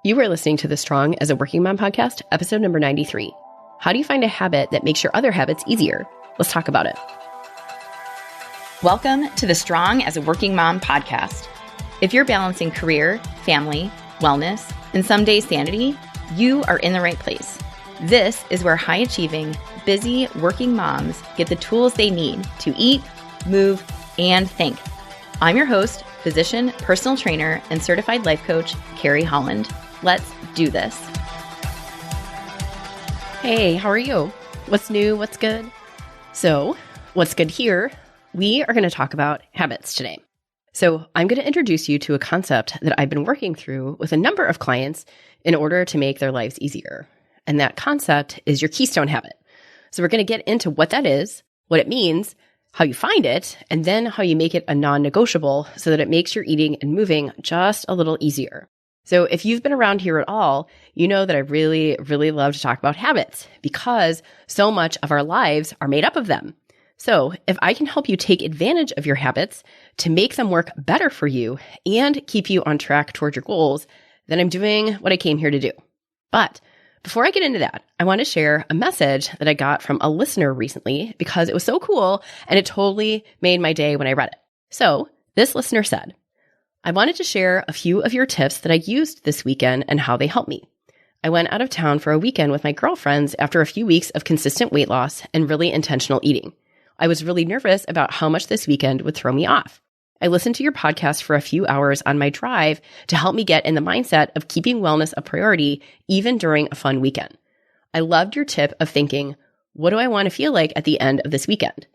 You are listening to the Strong as a Working Mom podcast, episode number 93. How do you find a habit that makes your other habits easier? Let's talk about it. Welcome to the Strong as a Working Mom podcast. If you're balancing career, family, wellness, and some days sanity, you are in the right place. This is where high-achieving, busy working moms get the tools they need to eat, move, and think. I'm your host, physician, personal trainer, and certified life coach, Carrie Holland. Let's do this. Hey, how are you? What's new? What's good? So, what's good here? We are going to talk about habits today. So, I'm going to introduce you to a concept that I've been working through with a number of clients in order to make their lives easier. And that concept is your keystone habit. So, we're going to get into what that is, what it means, how you find it, and then how you make it a non-negotiable so that it makes your eating and moving just a little easier. So if you've been around here at all, you know that I really, really love to talk about habits because so much of our lives are made up of them. So if I can help you take advantage of your habits to make them work better for you and keep you on track toward your goals, then I'm doing what I came here to do. But before I get into that, I want to share a message that I got from a listener recently because it was so cool and it totally made my day when I read it. So this listener said, I wanted to share a few of your tips that I used this weekend and how they helped me. I went out of town for a weekend with my girlfriends after a few weeks of consistent weight loss and really intentional eating. I was really nervous about how much this weekend would throw me off. I listened to your podcast for a few hours on my drive to help me get in the mindset of keeping wellness a priority even during a fun weekend. I loved your tip of thinking, what do I want to feel like at the end of this weekend?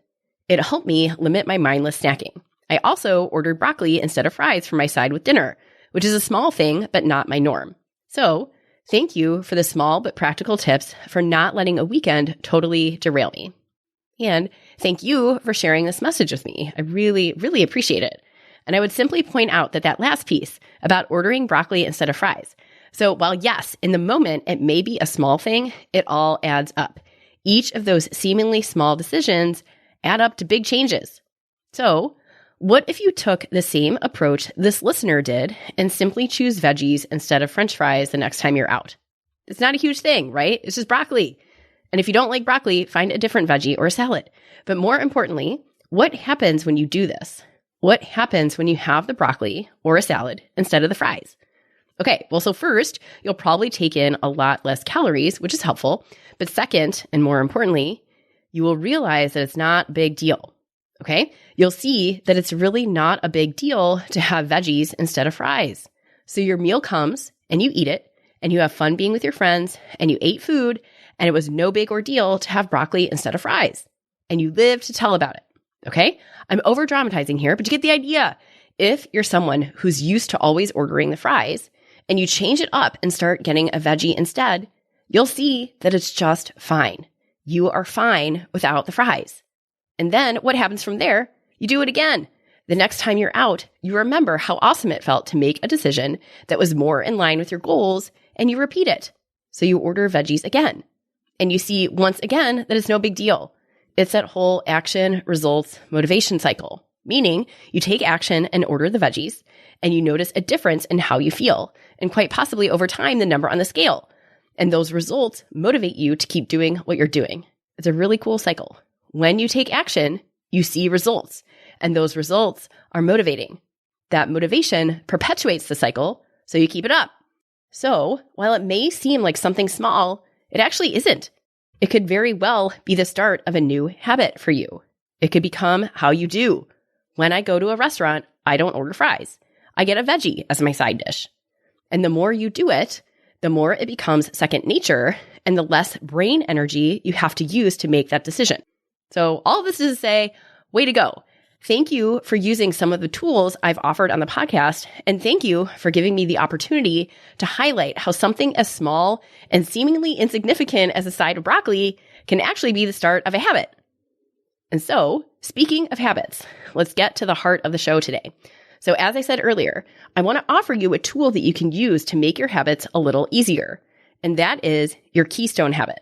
It helped me limit my mindless snacking. I also ordered broccoli instead of fries for my side with dinner, which is a small thing, but not my norm. So thank you for the small but practical tips for not letting a weekend totally derail me. And thank you for sharing this message with me. I really, really appreciate it. And I would simply point out that last piece about ordering broccoli instead of fries. So while yes, in the moment, it may be a small thing, it all adds up. Each of those seemingly small decisions add up to big changes. So what if you took the same approach this listener did and simply choose veggies instead of French fries the next time you're out? It's not a huge thing, right? It's just broccoli. And if you don't like broccoli, find a different veggie or a salad. But more importantly, what happens when you do this? What happens when you have the broccoli or a salad instead of the fries? Okay, well, so first, you'll probably take in a lot less calories, which is helpful. But second, and more importantly, you will realize that it's not a big deal. Okay, you'll see that it's really not a big deal to have veggies instead of fries. So your meal comes and you eat it and you have fun being with your friends and you ate food and it was no big ordeal to have broccoli instead of fries. And you live to tell about it. Okay, I'm over dramatizing here, but you get the idea. If you're someone who's used to always ordering the fries and you change it up and start getting a veggie instead, you'll see that it's just fine. You are fine without the fries. And then what happens from there? You do it again. The next time you're out, you remember how awesome it felt to make a decision that was more in line with your goals, and you repeat it. So you order veggies again. And you see once again that it's no big deal. It's that whole action, results, motivation cycle, meaning you take action and order the veggies, and you notice a difference in how you feel, and quite possibly over time, the number on the scale. And those results motivate you to keep doing what you're doing. It's a really cool cycle. When you take action, you see results, and those results are motivating. That motivation perpetuates the cycle, so you keep it up. So while it may seem like something small, it actually isn't. It could very well be the start of a new habit for you. It could become how you do. When I go to a restaurant, I don't order fries. I get a veggie as my side dish. And the more you do it, the more it becomes second nature, and the less brain energy you have to use to make that decision. So all of this is to say, way to go. Thank you for using some of the tools I've offered on the podcast, and thank you for giving me the opportunity to highlight how something as small and seemingly insignificant as a side of broccoli can actually be the start of a habit. And so, speaking of habits, let's get to the heart of the show today. So as I said earlier, I want to offer you a tool that you can use to make your habits a little easier, and that is your keystone habit.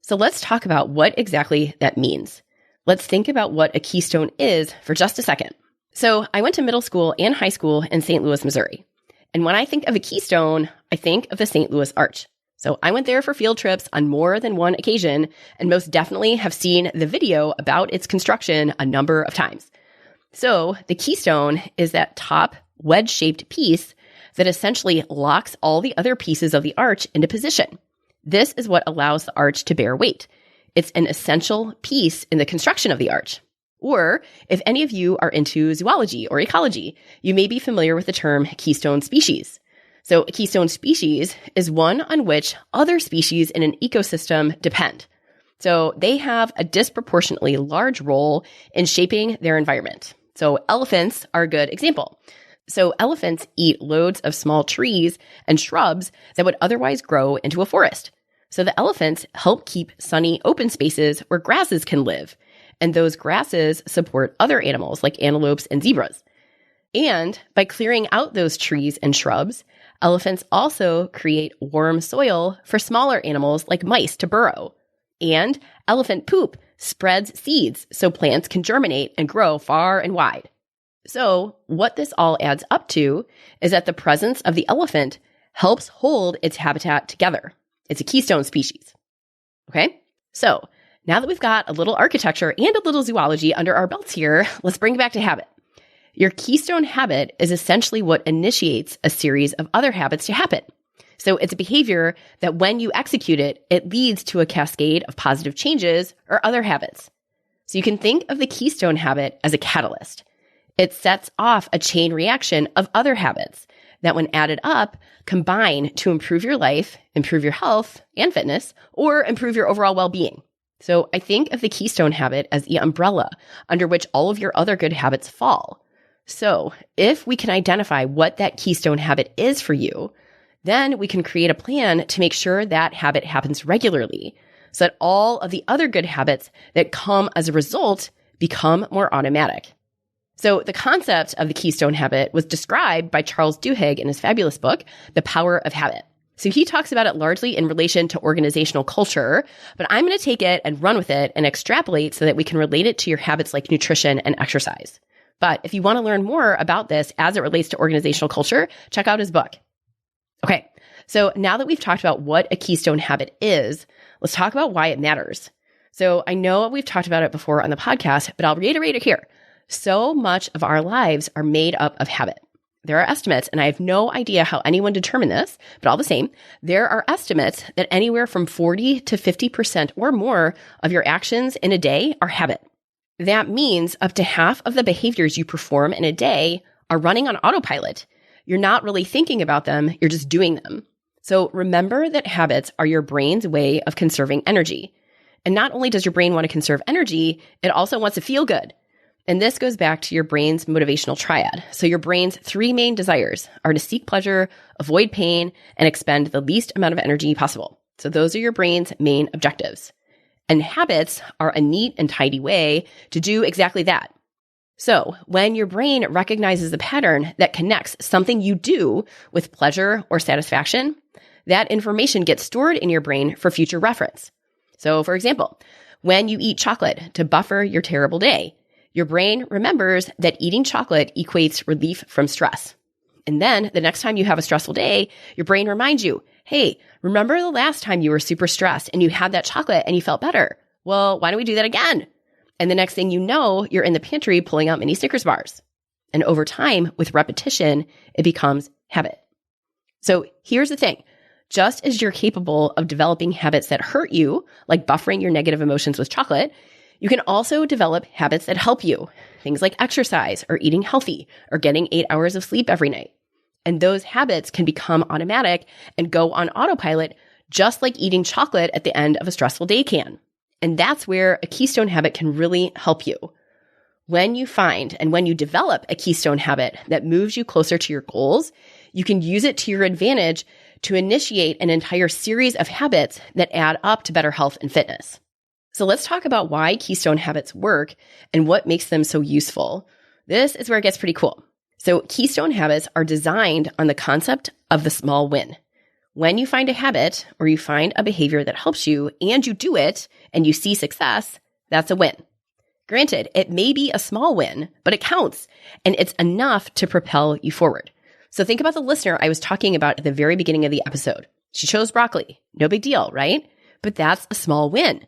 So let's talk about what exactly that means. Let's think about what a keystone is for just a second. So I went to middle school and high school in St. Louis, Missouri. And when I think of a keystone, I think of the St. Louis Arch. So I went there for field trips on more than one occasion and most definitely have seen the video about its construction a number of times. So the keystone is that top wedge-shaped piece that essentially locks all the other pieces of the arch into position. This is what allows the arch to bear weight. It's an essential piece in the construction of the arch. Or if any of you are into zoology or ecology, you may be familiar with the term keystone species. So a keystone species is one on which other species in an ecosystem depend. So they have a disproportionately large role in shaping their environment. So elephants are a good example. So elephants eat loads of small trees and shrubs that would otherwise grow into a forest. So the elephants help keep sunny open spaces where grasses can live. And those grasses support other animals like antelopes and zebras. And by clearing out those trees and shrubs, elephants also create warm soil for smaller animals like mice to burrow. And elephant poop spreads seeds so plants can germinate and grow far and wide. So what this all adds up to is that the presence of the elephant helps hold its habitat together. It's a keystone species. Okay? So now that we've got a little architecture and a little zoology under our belts here, let's bring it back to habit. Your keystone habit is essentially what initiates a series of other habits to happen. So it's a behavior that when you execute it, it leads to a cascade of positive changes or other habits. So you can think of the keystone habit as a catalyst. It sets off a chain reaction of other habits that when added up, combine to improve your life, improve your health and fitness, or improve your overall well-being. So I think of the keystone habit as the umbrella under which all of your other good habits fall. So if we can identify what that keystone habit is for you, then we can create a plan to make sure that habit happens regularly so that all of the other good habits that come as a result become more automatic. So the concept of the keystone habit was described by Charles Duhigg in his fabulous book, The Power of Habit. So he talks about it largely in relation to organizational culture, but I'm going to take it and run with it and extrapolate so that we can relate it to your habits like nutrition and exercise. But if you want to learn more about this as it relates to organizational culture, check out his book. Okay, so now that we've talked about what a keystone habit is, let's talk about why it matters. So I know we've talked about it before on the podcast, but I'll reiterate it here. So much of our lives are made up of habit. There are estimates, and I have no idea how anyone determined this, but all the same, there are estimates that anywhere from 40 to 50% or more of your actions in a day are habit. That means up to half of the behaviors you perform in a day are running on autopilot. You're not really thinking about them, you're just doing them. So remember that habits are your brain's way of conserving energy. And not only does your brain want to conserve energy, it also wants to feel good. And this goes back to your brain's motivational triad. So your brain's three main desires are to seek pleasure, avoid pain, and expend the least amount of energy possible. So those are your brain's main objectives. And habits are a neat and tidy way to do exactly that. So when your brain recognizes a pattern that connects something you do with pleasure or satisfaction, that information gets stored in your brain for future reference. So for example, when you eat chocolate to buffer your terrible day, your brain remembers that eating chocolate equates relief from stress. And then the next time you have a stressful day, your brain reminds you, hey, remember the last time you were super stressed and you had that chocolate and you felt better? Well, why don't we do that again? And the next thing you know, you're in the pantry pulling out mini Snickers bars. And over time, with repetition, it becomes habit. So here's the thing. Just as you're capable of developing habits that hurt you, like buffering your negative emotions with chocolate, you can also develop habits that help you. Things like exercise or eating healthy or getting 8 hours of sleep every night. And those habits can become automatic and go on autopilot, just like eating chocolate at the end of a stressful day can. And that's where a keystone habit can really help you. When you find and when you develop a keystone habit that moves you closer to your goals, you can use it to your advantage to initiate an entire series of habits that add up to better health and fitness. So let's talk about why keystone habits work and what makes them so useful. This is where it gets pretty cool. So keystone habits are designed on the concept of the small win. When you find a habit or you find a behavior that helps you and you do it and you see success, that's a win. Granted, it may be a small win, but it counts and it's enough to propel you forward. So think about the listener I was talking about at the very beginning of the episode. She chose broccoli. No big deal, right? But that's a small win.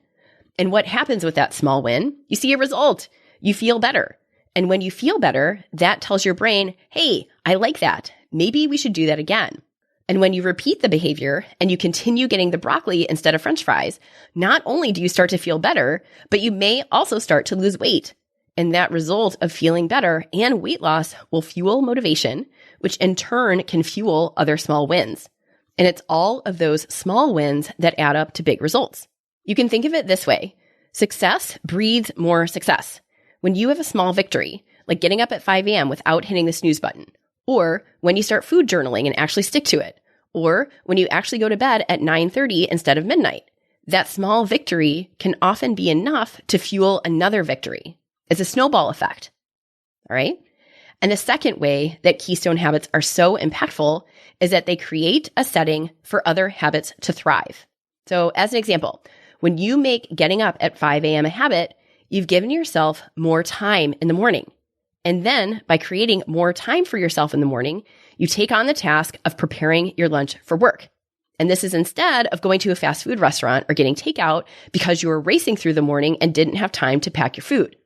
And what happens with that small win? You see a result. You feel better. And when you feel better, that tells your brain, hey, I like that. Maybe we should do that again. And when you repeat the behavior and you continue getting the broccoli instead of French fries, not only do you start to feel better, but you may also start to lose weight. And that result of feeling better and weight loss will fuel motivation, which in turn can fuel other small wins. And it's all of those small wins that add up to big results. You can think of it this way. Success breeds more success. When you have a small victory, like getting up at 5 a.m. without hitting the snooze button, or when you start food journaling and actually stick to it, or when you actually go to bed at 9:30 instead of midnight, that small victory can often be enough to fuel another victory. It's a snowball effect. All right? And the second way that keystone habits are so impactful is that they create a setting for other habits to thrive. So as an example, when you make getting up at 5 a.m. a habit, you've given yourself more time in the morning. And then by creating more time for yourself in the morning, you take on the task of preparing your lunch for work. And this is instead of going to a fast food restaurant or getting takeout because you were racing through the morning and didn't have time to pack your food.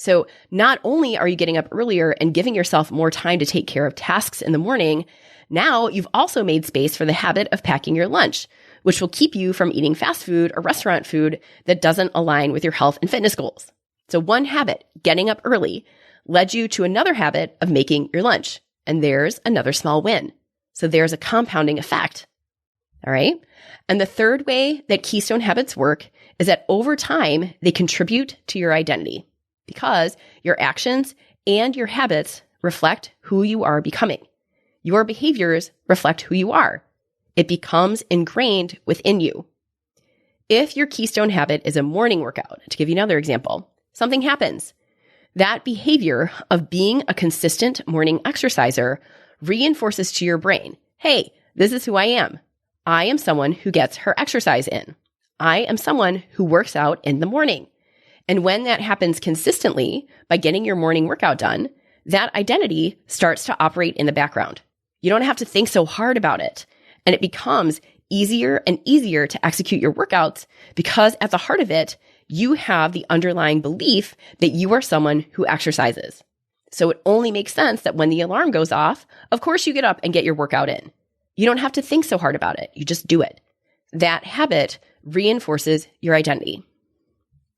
So not only are you getting up earlier and giving yourself more time to take care of tasks in the morning, now you've also made space for the habit of packing your lunch, which will keep you from eating fast food or restaurant food that doesn't align with your health and fitness goals. So one habit, getting up early, led you to another habit of making your lunch. And there's another small win. So there's a compounding effect. All right. And the third way that keystone habits work is that over time, they contribute to your identity because your actions and your habits reflect who you are becoming. Your behaviors reflect who you are. It becomes ingrained within you. If your keystone habit is a morning workout, to give you another example, something happens. That behavior of being a consistent morning exerciser reinforces to your brain, hey, this is who I am. I am someone who gets her exercise in. I am someone who works out in the morning. And when that happens consistently by getting your morning workout done, that identity starts to operate in the background. You don't have to think so hard about it. And it becomes easier and easier to execute your workouts because at the heart of it, you have the underlying belief that you are someone who exercises. So it only makes sense that when the alarm goes off, of course you get up and get your workout in. You don't have to think so hard about it. You just do it. That habit reinforces your identity.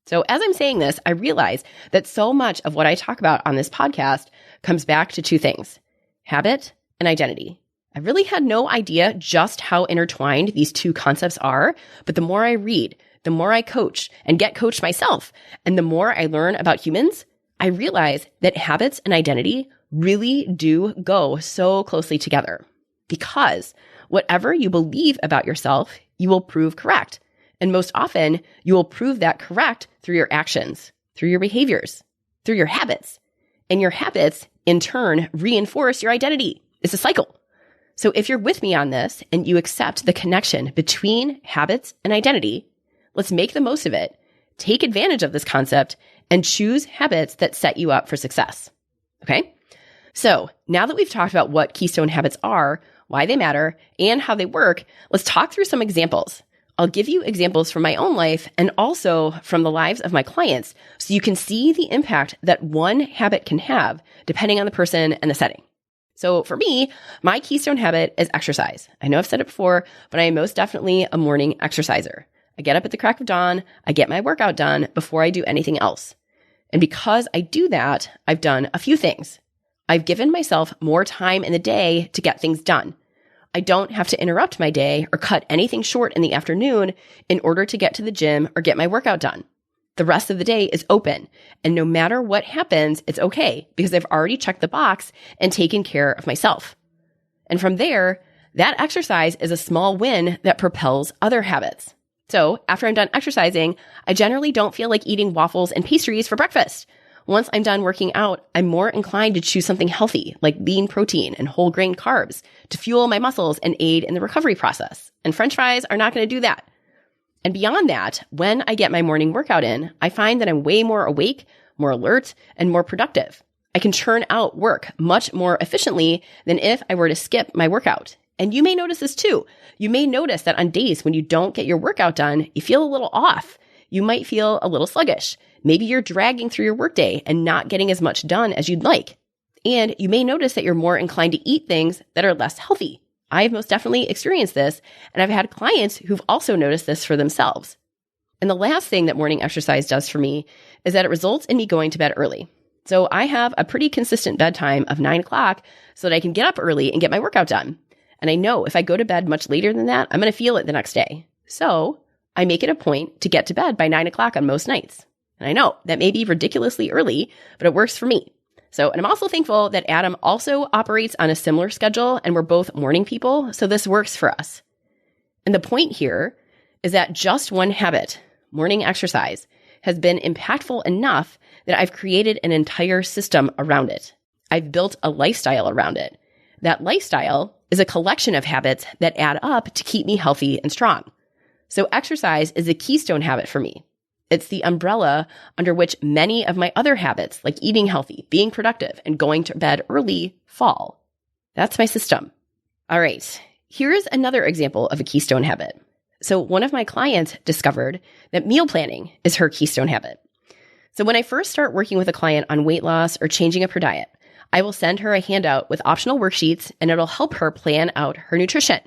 So as I'm saying this, I realize that so much of what I talk about on this podcast comes back to two things, habit and identity. I really had no idea just how intertwined these two concepts are, but the more I read, the more I coach and get coached myself, and the more I learn about humans, I realize that habits and identity really do go so closely together. Because whatever you believe about yourself, you will prove correct. And most often, you will prove that correct through your actions, through your behaviors, through your habits. And your habits, in turn, reinforce your identity. It's a cycle. So if you're with me on this and you accept the connection between habits and identity, let's make the most of it, take advantage of this concept, and choose habits that set you up for success. Okay? So now that we've talked about what keystone habits are, why they matter, and how they work, let's talk through some examples. I'll give you examples from my own life and also from the lives of my clients so you can see the impact that one habit can have depending on the person and the setting. So for me, my keystone habit is exercise. I know I've said it before, but I am most definitely a morning exerciser. I get up at the crack of dawn, I get my workout done before I do anything else. And because I do that, I've done a few things. I've given myself more time in the day to get things done. I don't have to interrupt my day or cut anything short in the afternoon in order to get to the gym or get my workout done. The rest of the day is open, and no matter what happens, it's okay because I've already checked the box and taken care of myself. And from there, that exercise is a small win that propels other habits. So after I'm done exercising, I generally don't feel like eating waffles and pastries for breakfast. Once I'm done working out, I'm more inclined to choose something healthy like lean protein and whole grain carbs to fuel my muscles and aid in the recovery process. And French fries are not going to do that. And beyond that, when I get my morning workout in, I find that I'm way more awake, more alert, and more productive. I can churn out work much more efficiently than if I were to skip my workout. And you may notice this too. You may notice that on days when you don't get your workout done, you feel a little off. You might feel a little sluggish. Maybe you're dragging through your workday and not getting as much done as you'd like. And you may notice that you're more inclined to eat things that are less healthy. I've most definitely experienced this, and I've had clients who've also noticed this for themselves. And the last thing that morning exercise does for me is that it results in me going to bed early. So I have a pretty consistent bedtime of 9 o'clock so that I can get up early and get my workout done. And I know if I go to bed much later than that, I'm going to feel it the next day. So I make it a point to get to bed by 9 o'clock on most nights. And I know that may be ridiculously early, but it works for me. So, and I'm also thankful that Adam also operates on a similar schedule and we're both morning people. So this works for us. And the point here is that just one habit, morning exercise, has been impactful enough that I've created an entire system around it. I've built a lifestyle around it. That lifestyle is a collection of habits that add up to keep me healthy and strong. So exercise is a keystone habit for me. It's the umbrella under which many of my other habits, like eating healthy, being productive, and going to bed early, fall. That's my system. All right, here's another example of a keystone habit. So one of my clients discovered that meal planning is her keystone habit. So when I first start working with a client on weight loss or changing up her diet, I will send her a handout with optional worksheets and it'll help her plan out her nutrition.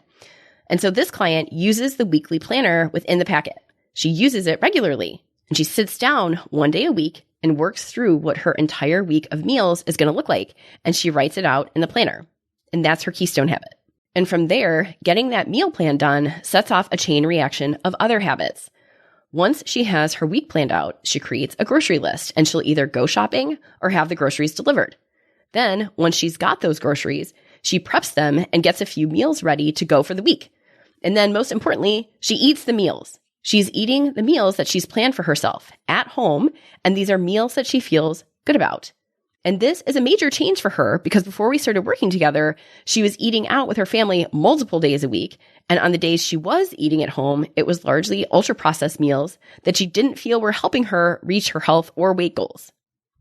And so this client uses the weekly planner within the packet. She uses it regularly and she sits down one day a week and works through what her entire week of meals is going to look like. And she writes it out in the planner. And that's her keystone habit. And from there, getting that meal plan done sets off a chain reaction of other habits. Once she has her week planned out, she creates a grocery list and she'll either go shopping or have the groceries delivered. Then, once she's got those groceries, she preps them and gets a few meals ready to go for the week. And then, most importantly, she eats the meals. She's eating the meals that she's planned for herself at home, and these are meals that she feels good about. And this is a major change for her because before we started working together, she was eating out with her family multiple days a week. And on the days she was eating at home, it was largely ultra-processed meals that she didn't feel were helping her reach her health or weight goals.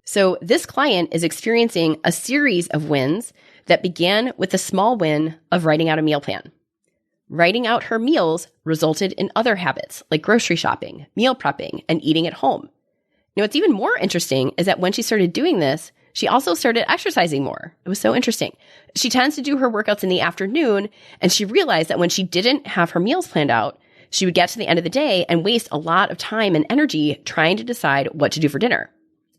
So this client is experiencing a series of wins that began with the small win of writing out a meal plan. Writing out her meals resulted in other habits like grocery shopping, meal prepping, and eating at home. Now, what's even more interesting is that when she started doing this, she also started exercising more. It was so interesting. She tends to do her workouts in the afternoon, and she realized that when she didn't have her meals planned out, she would get to the end of the day and waste a lot of time and energy trying to decide what to do for dinner.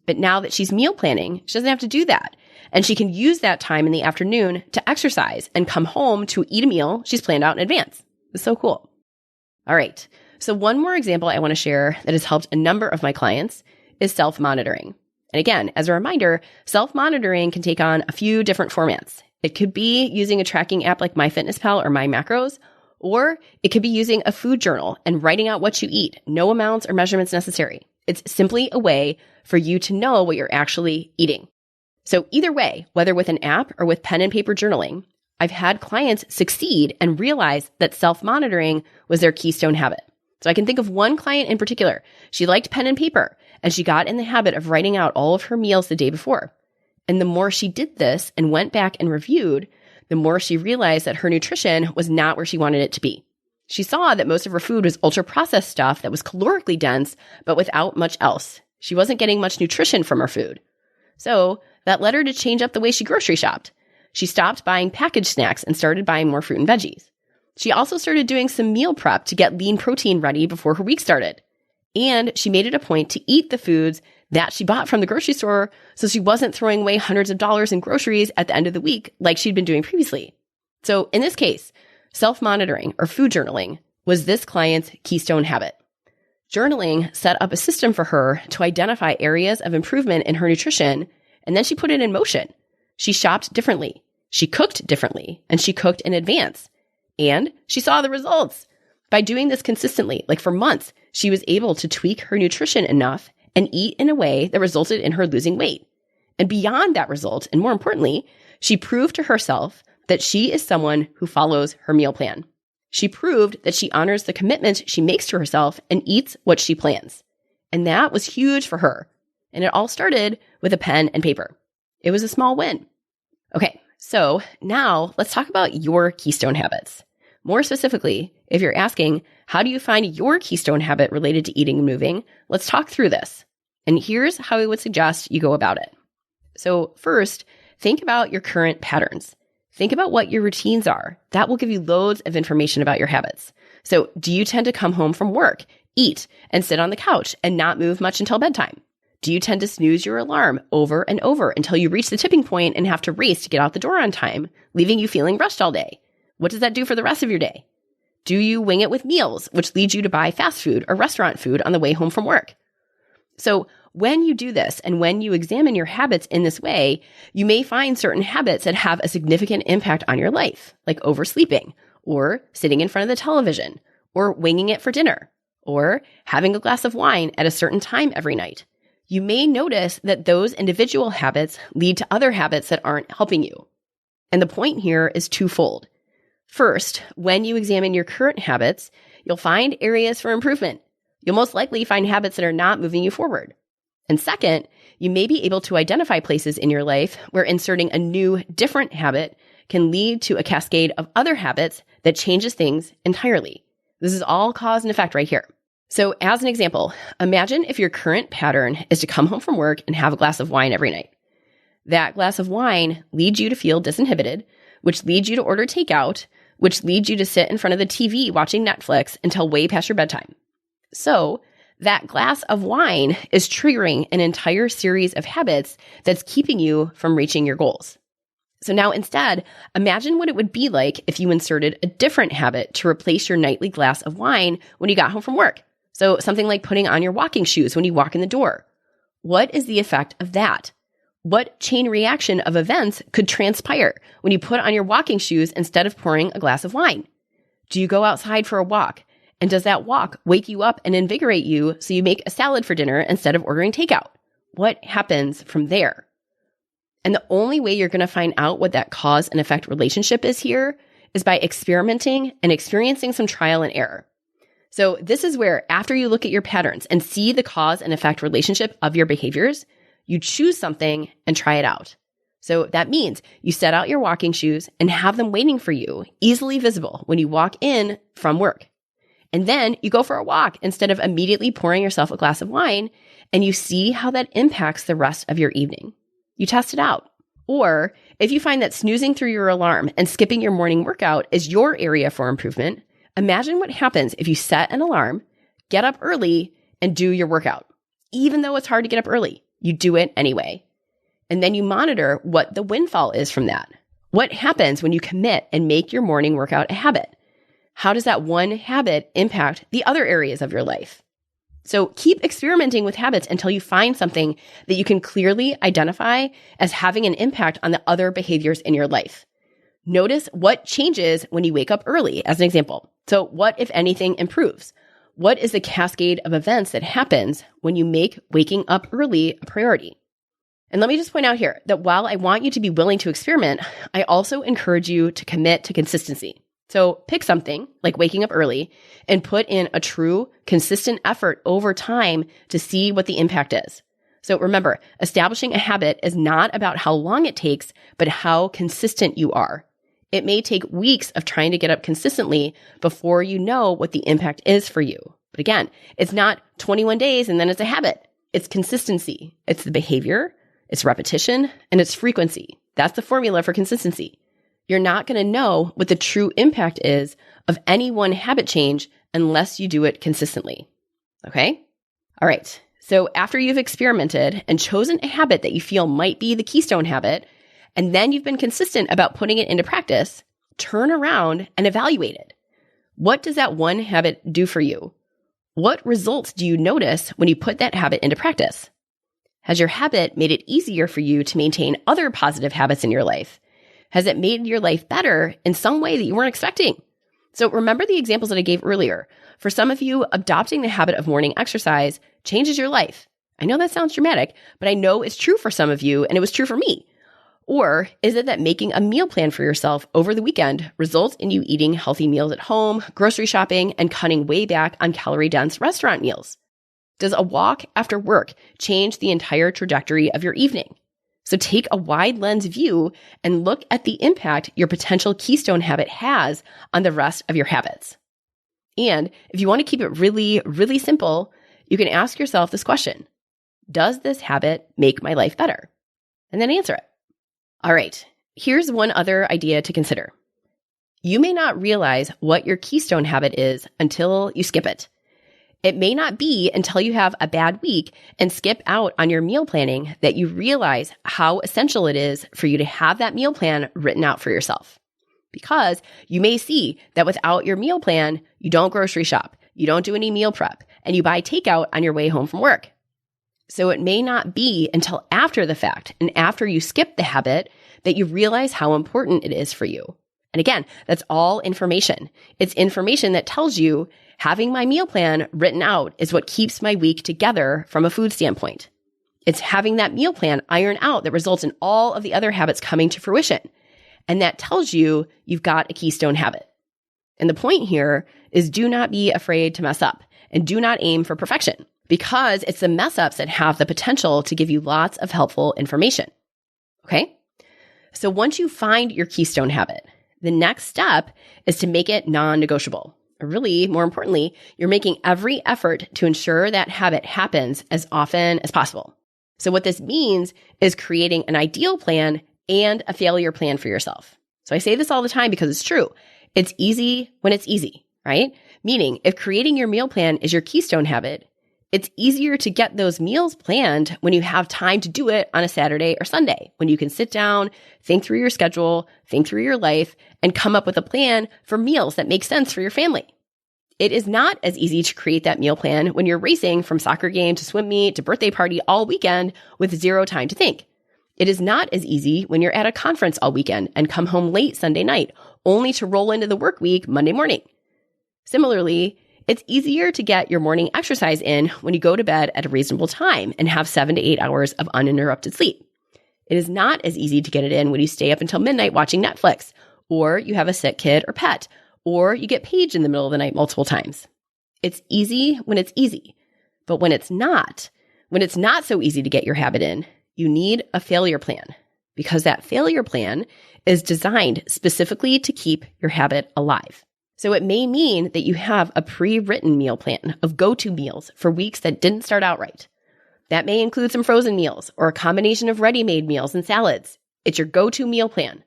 But now that she's meal planning, she doesn't have to do that. And she can use that time in the afternoon to exercise and come home to eat a meal she's planned out in advance. It's so cool. All right. So one more example I want to share that has helped a number of my clients is self-monitoring. And again, as a reminder, self-monitoring can take on a few different formats. It could be using a tracking app like MyFitnessPal or MyMacros, or it could be using a food journal and writing out what you eat, no amounts or measurements necessary. It's simply a way for you to know what you're actually eating. So either way, whether with an app or with pen and paper journaling, I've had clients succeed and realize that self-monitoring was their keystone habit. So I can think of one client in particular. She liked pen and paper, and she got in the habit of writing out all of her meals the day before. And the more she did this and went back and reviewed, the more she realized that her nutrition was not where she wanted it to be. She saw that most of her food was ultra-processed stuff that was calorically dense, but without much else. She wasn't getting much nutrition from her food. So that led her to change up the way she grocery shopped. She stopped buying packaged snacks and started buying more fruit and veggies. She also started doing some meal prep to get lean protein ready before her week started. And she made it a point to eat the foods that she bought from the grocery store so she wasn't throwing away hundreds of dollars in groceries at the end of the week like she'd been doing previously. So in this case, self-monitoring or food journaling was this client's keystone habit. Journaling set up a system for her to identify areas of improvement in her nutrition, and then she put it in motion. She shopped differently, she cooked differently, and she cooked in advance. And she saw the results. By doing this consistently, like for months, she was able to tweak her nutrition enough and eat in a way that resulted in her losing weight. And beyond that result, and more importantly, she proved to herself that she is someone who follows her meal plan. She proved that she honors the commitments she makes to herself and eats what she plans. And that was huge for her. And it all started with a pen and paper. It was a small win. Okay, so now let's talk about your keystone habits. More specifically, if you're asking, how do you find your keystone habit related to eating and moving? Let's talk through this. And here's how I would suggest you go about it. So first, think about your current patterns. Think about what your routines are. That will give you loads of information about your habits. So do you tend to come home from work, eat, and sit on the couch and not move much until bedtime? Do you tend to snooze your alarm over and over until you reach the tipping point and have to race to get out the door on time, leaving you feeling rushed all day? What does that do for the rest of your day? Do you wing it with meals, which leads you to buy fast food or restaurant food on the way home from work? So when you do this and when you examine your habits in this way, you may find certain habits that have a significant impact on your life, like oversleeping, or sitting in front of the television, or winging it for dinner, or having a glass of wine at a certain time every night. You may notice that those individual habits lead to other habits that aren't helping you. And the point here is twofold. First, when you examine your current habits, you'll find areas for improvement. You'll most likely find habits that are not moving you forward. And second, you may be able to identify places in your life where inserting a new, different habit can lead to a cascade of other habits that changes things entirely. This is all cause and effect right here. So as an example, imagine if your current pattern is to come home from work and have a glass of wine every night. That glass of wine leads you to feel disinhibited, which leads you to order takeout, which leads you to sit in front of the TV watching Netflix until way past your bedtime. So that glass of wine is triggering an entire series of habits that's keeping you from reaching your goals. So now instead, imagine what it would be like if you inserted a different habit to replace your nightly glass of wine when you got home from work. So something like putting on your walking shoes when you walk in the door. What is the effect of that? What chain reaction of events could transpire when you put on your walking shoes instead of pouring a glass of wine? Do you go outside for a walk? And does that walk wake you up and invigorate you so you make a salad for dinner instead of ordering takeout? What happens from there? And the only way you're going to find out what that cause and effect relationship is here is by experimenting and experiencing some trial and error. So this is where, after you look at your patterns and see the cause and effect relationship of your behaviors, you choose something and try it out. So that means you set out your walking shoes and have them waiting for you, easily visible when you walk in from work. And then you go for a walk instead of immediately pouring yourself a glass of wine, and you see how that impacts the rest of your evening. You test it out. Or if you find that snoozing through your alarm and skipping your morning workout is your area for improvement, imagine what happens if you set an alarm, get up early, and do your workout. Even though it's hard to get up early, you do it anyway. And then you monitor what the windfall is from that. What happens when you commit and make your morning workout a habit? How does that one habit impact the other areas of your life? So keep experimenting with habits until you find something that you can clearly identify as having an impact on the other behaviors in your life. Notice what changes when you wake up early, as an example. So what, if anything, improves? What is the cascade of events that happens when you make waking up early a priority? And let me just point out here that while I want you to be willing to experiment, I also encourage you to commit to consistency. So pick something like waking up early and put in a true, consistent effort over time to see what the impact is. So remember, establishing a habit is not about how long it takes, but how consistent you are. It may take weeks of trying to get up consistently before you know what the impact is for you. But again, it's not 21 days and then it's a habit. It's consistency. It's the behavior, it's repetition, and it's frequency. That's the formula for consistency. You're not going to know what the true impact is of any one habit change unless you do it consistently. Okay? All right. So after you've experimented and chosen a habit that you feel might be the keystone habit, and then you've been consistent about putting it into practice, turn around and evaluate it. What does that one habit do for you? What results do you notice when you put that habit into practice? Has your habit made it easier for you to maintain other positive habits in your life? Has it made your life better in some way that you weren't expecting? So remember the examples that I gave earlier. For some of you, adopting the habit of morning exercise changes your life. I know that sounds dramatic, but I know it's true for some of you, and it was true for me. Or is it that making a meal plan for yourself over the weekend results in you eating healthy meals at home, grocery shopping, and cutting way back on calorie-dense restaurant meals? Does a walk after work change the entire trajectory of your evening? So take a wide lens view and look at the impact your potential keystone habit has on the rest of your habits. And if you want to keep it really, really simple, you can ask yourself this question: does this habit make my life better? And then answer it. All right, here's one other idea to consider. You may not realize what your keystone habit is until you skip it. It may not be until you have a bad week and skip out on your meal planning that you realize how essential it is for you to have that meal plan written out for yourself. Because you may see that without your meal plan, you don't grocery shop, you don't do any meal prep, and you buy takeout on your way home from work. So it may not be until after the fact and after you skip the habit that you realize how important it is for you. And again, that's all information. It's information that tells you having my meal plan written out is what keeps my week together from a food standpoint. It's having that meal plan iron out that results in all of the other habits coming to fruition. And that tells you you've got a keystone habit. And the point here is do not be afraid to mess up and do not aim for perfection, because it's the mess ups that have the potential to give you lots of helpful information. Okay? So once you find your keystone habit, the next step is to make it non-negotiable. Or really, more importantly, you're making every effort to ensure that habit happens as often as possible. So what this means is creating an ideal plan and a failure plan for yourself. So I say this all the time because it's true. It's easy when it's easy, right? Meaning, if creating your meal plan is your keystone habit, it's easier to get those meals planned when you have time to do it on a Saturday or Sunday, when you can sit down, think through your schedule, think through your life, and come up with a plan for meals that make sense for your family. It is not as easy to create that meal plan when you're racing from soccer game to swim meet to birthday party all weekend with zero time to think. It is not as easy when you're at a conference all weekend and come home late Sunday night, only to roll into the work week Monday morning. Similarly, it's easier to get your morning exercise in when you go to bed at a reasonable time and have 7 to 8 hours of uninterrupted sleep. It is not as easy to get it in when you stay up until midnight watching Netflix, or you have a sick kid or pet, or you get paged in the middle of the night multiple times. It's easy when it's easy, but when it's not so easy to get your habit in, you need a failure plan, because that failure plan is designed specifically to keep your habit alive. So it may mean that you have a pre-written meal plan of go-to meals for weeks that didn't start out right. That may include some frozen meals or a combination of ready-made meals and salads. It's your go-to meal plan.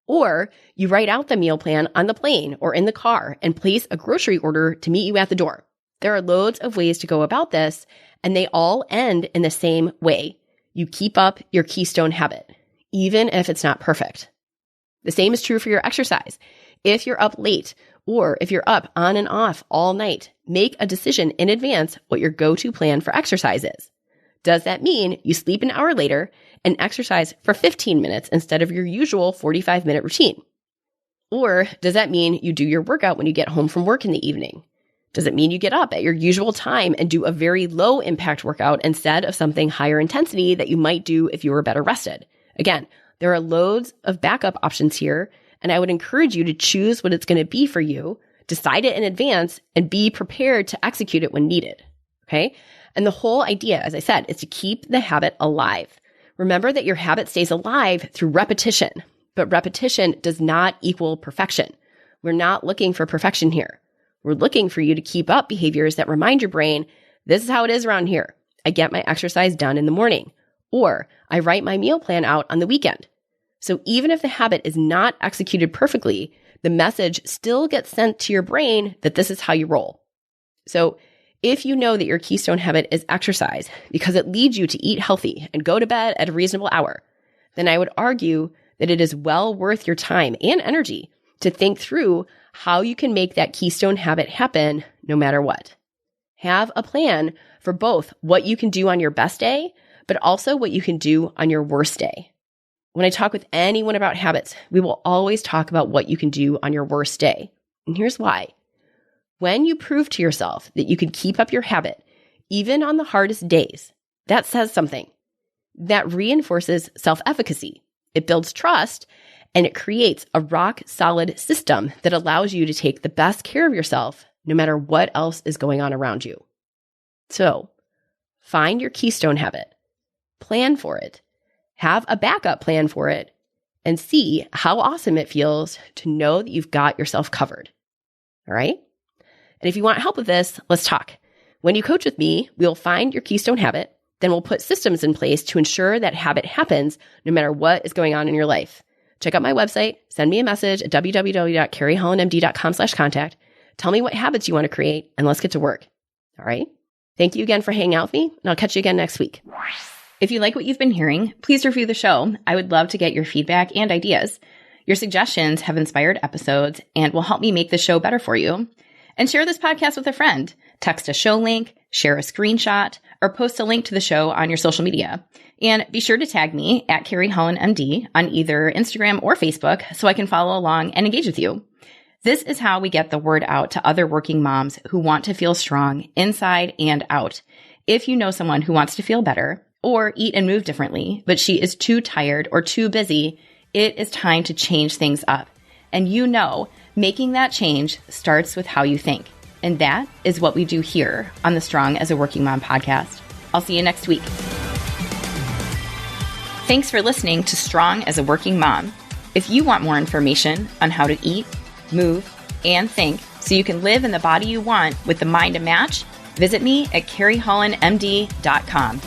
Or you write out the meal plan on the plane or in the car and place a grocery order to meet you at the door. There are loads of ways to go about this, and they all end in the same way. You keep up your keystone habit, even if it's not perfect. The same is true for your exercise. If you're up late, or if you're up on and off all night, make a decision in advance what your go-to plan for exercise is. Does that mean you sleep an hour later and exercise for 15 minutes instead of your usual 45-minute routine? Or does that mean you do your workout when you get home from work in the evening? Does it mean you get up at your usual time and do a very low impact workout instead of something higher intensity that you might do if you were better rested? Again, there are loads of backup options here, and I would encourage you to choose what it's going to be for you, decide it in advance, and be prepared to execute it when needed. Okay? And the whole idea, as I said, is to keep the habit alive. Remember that your habit stays alive through repetition, but repetition does not equal perfection. We're not looking for perfection here. We're looking for you to keep up behaviors that remind your brain, this is how it is around here. I get my exercise done in the morning, or I write my meal plan out on the weekend. So even if the habit is not executed perfectly, the message still gets sent to your brain that this is how you roll. So if you know that your keystone habit is exercise because it leads you to eat healthy and go to bed at a reasonable hour, then I would argue that it is well worth your time and energy to think through how you can make that keystone habit happen no matter what. Have a plan for both what you can do on your best day, but also what you can do on your worst day. When I talk with anyone about habits, we will always talk about what you can do on your worst day. And here's why. When you prove to yourself that you can keep up your habit, even on the hardest days, that says something. That reinforces self-efficacy. It builds trust, and it creates a rock-solid system that allows you to take the best care of yourself no matter what else is going on around you. So, find your keystone habit, plan for it, have a backup plan for it, and see how awesome it feels to know that you've got yourself covered. All right? And if you want help with this, let's talk. When you coach with me, we'll find your keystone habit, then we'll put systems in place to ensure that habit happens no matter what is going on in your life. Check out my website, send me a message at www.carriehollandmd.com/contact. Tell me what habits you want to create, and let's get to work. All right? Thank you again for hanging out with me, and I'll catch you again next week. If you like what you've been hearing, please review the show. I would love to get your feedback and ideas. Your suggestions have inspired episodes and will help me make the show better for you. And share this podcast with a friend. Text a show link, share a screenshot, or post a link to the show on your social media. And be sure to tag me at Carrie Holland MD on either Instagram or Facebook so I can follow along and engage with you. This is how we get the word out to other working moms who want to feel strong inside and out. If you know someone who wants to feel better or eat and move differently, but she is too tired or too busy, it is time to change things up. And you know, making that change starts with how you think. And that is what we do here on the Strong as a Working Mom podcast. I'll see you next week. Thanks for listening to Strong as a Working Mom. If you want more information on how to eat, move, and think so you can live in the body you want with the mind to match, visit me at carriehollandmd.com.